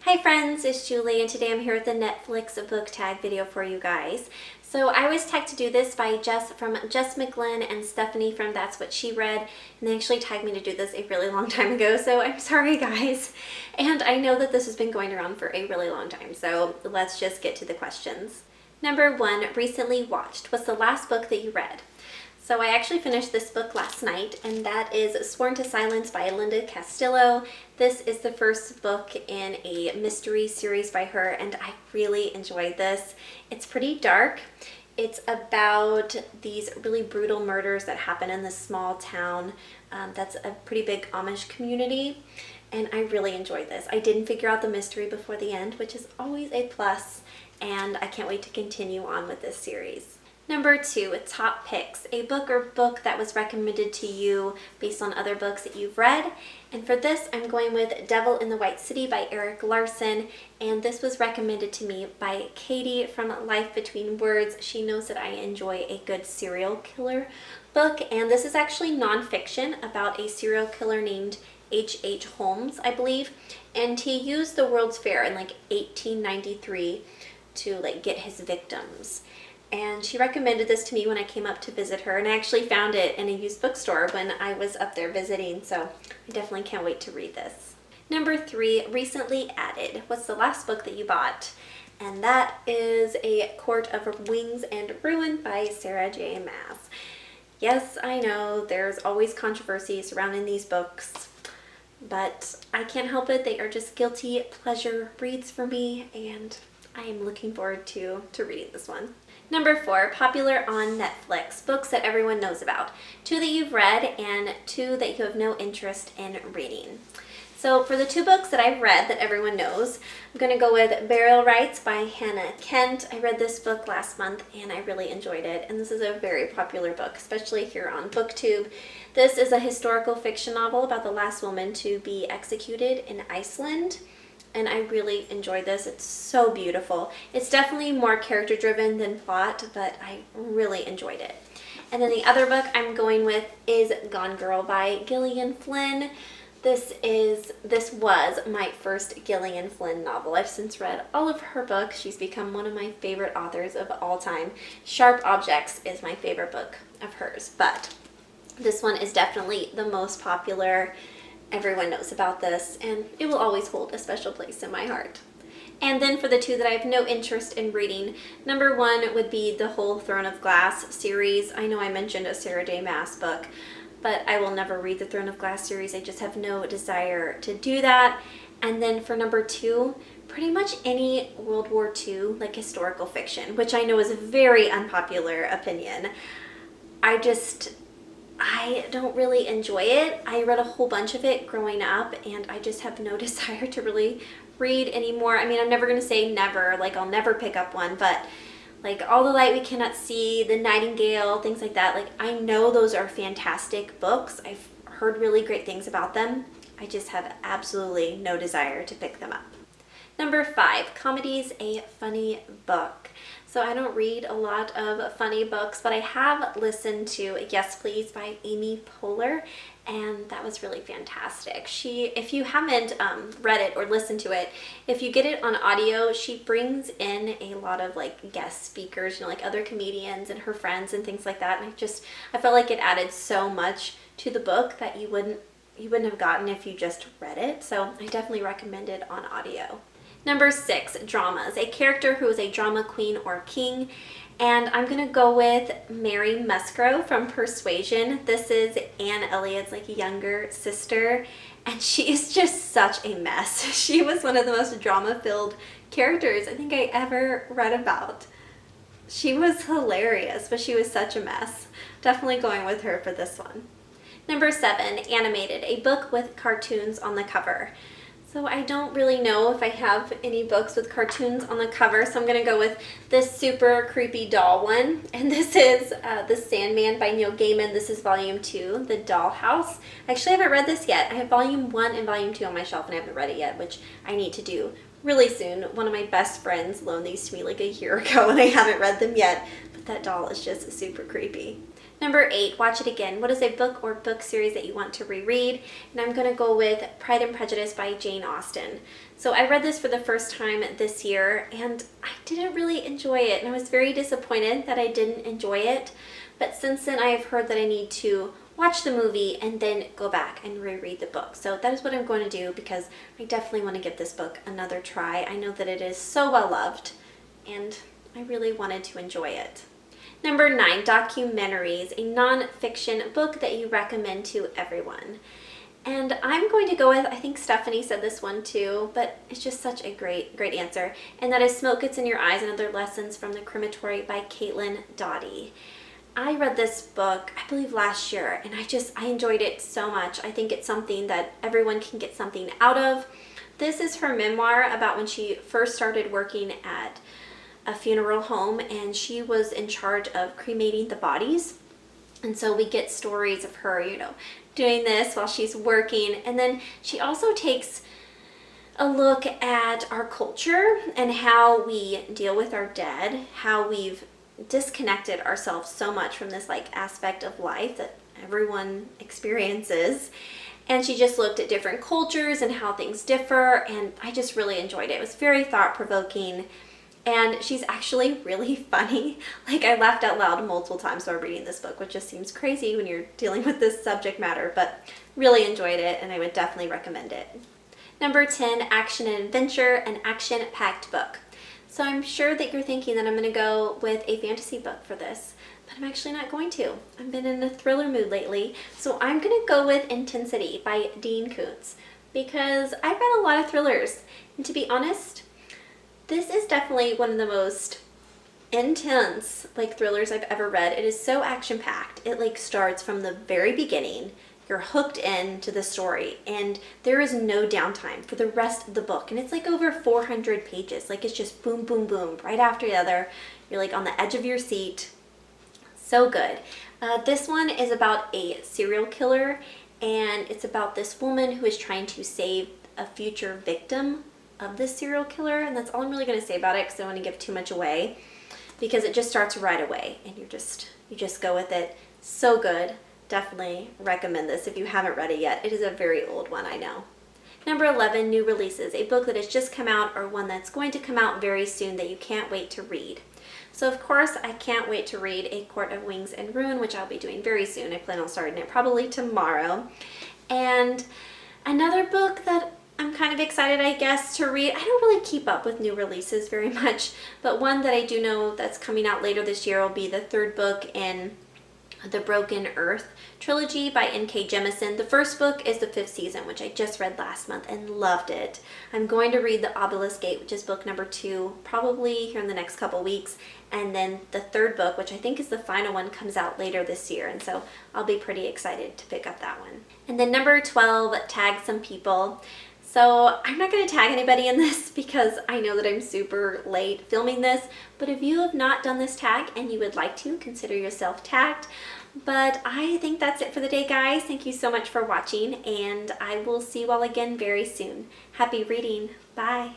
Hi friends, it's Julie and today I'm here with a Netflix book tag video for you guys. So I was tagged to do this by Jess from Jess McGlynn and Stephanie from That's What She Read, and they actually tagged me to do this a really long time ago, so I'm sorry guys. And I know that this has been going around for a really long time, so let's just get to the questions. Number 1, recently watched. What's the last book that you read? So I actually finished this book last night, and that is Sworn to Silence by Linda Castillo. This is the first book in a mystery series by her, and I really enjoyed this. It's pretty dark. It's about these really brutal murders that happen in this small town that's a pretty big Amish community, and I really enjoyed this. I didn't figure out the mystery before the end, which is always a plus, and I can't wait to continue on with this series. Number 2, top picks, a book or book that was recommended to you based on other books that you've read. And for this, I'm going with Devil in the White City by Eric Larson. And this was recommended to me by Katie from Life Between Words. She knows that I enjoy a good serial killer book. And this is actually nonfiction about a serial killer named H.H. Holmes, I believe. And he used the World's Fair in like 1893 to get his victims. And she recommended this to me when I came up to visit her, and I actually found it in a used bookstore when I was up there visiting, so I definitely can't wait to read this. Number 3, recently added. What's the last book that you bought? And that is A Court of Wings and Ruin by Sarah J. Maas. Yes, I know there's always controversy surrounding these books, but I can't help it. They are just guilty pleasure reads for me, and I am looking forward to reading this one. Number 4, popular on Netflix, books that everyone knows about. 2 that you've read and 2 that you have no interest in reading. So for the 2 books that I've read that everyone knows, I'm going to go with Burial Rites by Hannah Kent. I read this book last month and I really enjoyed it, and this is a very popular book, especially here on BookTube. This is a historical fiction novel about the last woman to be executed in Iceland. And I really enjoyed this. It's so beautiful. It's definitely more character driven than plot, but I really enjoyed it. And then the other book I'm going with is Gone Girl by Gillian Flynn. This was my first Gillian Flynn novel. I've since read all of her books. She's become one of my favorite authors of all time. Sharp Objects is my favorite book of hers, but this one is definitely the most popular. Everyone knows about this, and it will always hold a special place in my heart. And then for the 2 that I have no interest in reading, number 1 would be the whole Throne of Glass series. I know I mentioned a Sarah J. Maas book, but I will never read the Throne of Glass series. I just have no desire to do that. And then for number 2, pretty much any World War II, historical fiction, which I know is a very unpopular opinion. I don't really enjoy it. I read a whole bunch of it growing up, and I just have no desire to really read anymore. I mean, I'm never going to say never, I'll never pick up one, but All the Light We Cannot See, The Nightingale, things like that, I know those are fantastic books. I've heard really great things about them. I just have absolutely no desire to pick them up. Number 5, Comedies, a funny book. So I don't read a lot of funny books, but I have listened to Yes Please by Amy Poehler, and that was really fantastic. If you haven't read it or listened to it, if you get it on audio, she brings in a lot of guest speakers, other comedians and her friends and things like that. And I felt like it added so much to the book that you wouldn't have gotten if you just read it. So I definitely recommend it on audio. Number 6, dramas, a character who is a drama queen or king. And I'm going to go with Mary Musgrove from Persuasion. This is Anne Elliot's younger sister, and she is just such a mess. She was one of the most drama-filled characters I think I ever read about. She was hilarious, but she was such a mess. Definitely going with her for this one. Number 7, animated, a book with cartoons on the cover. So I don't really know if I have any books with cartoons on the cover, so I'm going to go with this super creepy doll one. And this is The Sandman by Neil Gaiman. This is volume 2, The Dollhouse. I actually haven't read this yet. I have volume 1 and volume 2 on my shelf, and I haven't read it yet, which I need to do really soon. One of my best friends loaned these to me a year ago, and I haven't read them yet, but that doll is just super creepy. Number 8, watch it again. What is a book or book series that you want to reread? And I'm going to go with Pride and Prejudice by Jane Austen. So I read this for the first time this year, and I didn't really enjoy it, and I was very disappointed that I didn't enjoy it. But since then, I have heard that I need to watch the movie and then go back and reread the book. So that is what I'm going to do, because I definitely want to give this book another try. I know that it is so well loved, and I really wanted to enjoy it. Number 9, Documentaries, a nonfiction book that you recommend to everyone. And I'm going to go with, I think Stephanie said this one too, but it's just such a great answer. And that is Smoke Gets in Your Eyes and Other Lessons from the Crematory by Caitlin Doughty. I read this book, I believe last year, and I enjoyed it so much. I think it's something that everyone can get something out of. This is her memoir about when she first started working at a funeral home, and she was in charge of cremating the bodies. And so we get stories of her, doing this while she's working. And then she also takes a look at our culture and how we deal with our dead, how we've disconnected ourselves so much from this aspect of life that everyone experiences. And she just looked at different cultures and how things differ, and I just really enjoyed it. It was very thought-provoking, and she's actually really funny. I laughed out loud multiple times while reading this book, which just seems crazy when you're dealing with this subject matter, but really enjoyed it, and I would definitely recommend it. Number 10, Action and Adventure, an action-packed book. So I'm sure that you're thinking that I'm going to go with a fantasy book for this, but I'm actually not going to. I've been in a thriller mood lately, so I'm going to go with Intensity by Dean Koontz, because I've read a lot of thrillers, and to be honest, this is definitely one of the most intense thrillers I've ever read. It is so action-packed. It starts from the very beginning. You're hooked into the story, and there is no downtime for the rest of the book. And it's over 400 pages. It's just boom, boom, boom, right after the other. You're on the edge of your seat. So good. This one is about a serial killer, and it's about this woman who is trying to save a future victim of this serial killer. And that's all I'm really going to say about it, because I don't want to give too much away, because it just starts right away, and you just go with it. So good. Definitely recommend this if you haven't read it yet. It is a very old one, I know. Number 11, New Releases, a book that has just come out or one that's going to come out very soon that you can't wait to read. So of course, I can't wait to read A Court of Wings and Ruin, which I'll be doing very soon. I plan on starting it probably tomorrow. And another book that I'm kind of excited, I guess, to read. I don't really keep up with new releases very much, but one that I do know that's coming out later this year will be the third book in the Broken Earth trilogy by N.K. Jemisin. The first book is the 5th season, which I just read last month and loved it. I'm going to read The Obelisk Gate, which is book number 2, probably here in the next couple weeks. And then the third book, which I think is the final one, comes out later this year. And so I'll be pretty excited to pick up that one. And then number 12, Tag Some People. So I'm not going to tag anybody in this because I know that I'm super late filming this, but if you have not done this tag and you would like to, consider yourself tagged. But I think that's it for the day, guys. Thank you so much for watching, and I will see you all again very soon. Happy reading. Bye.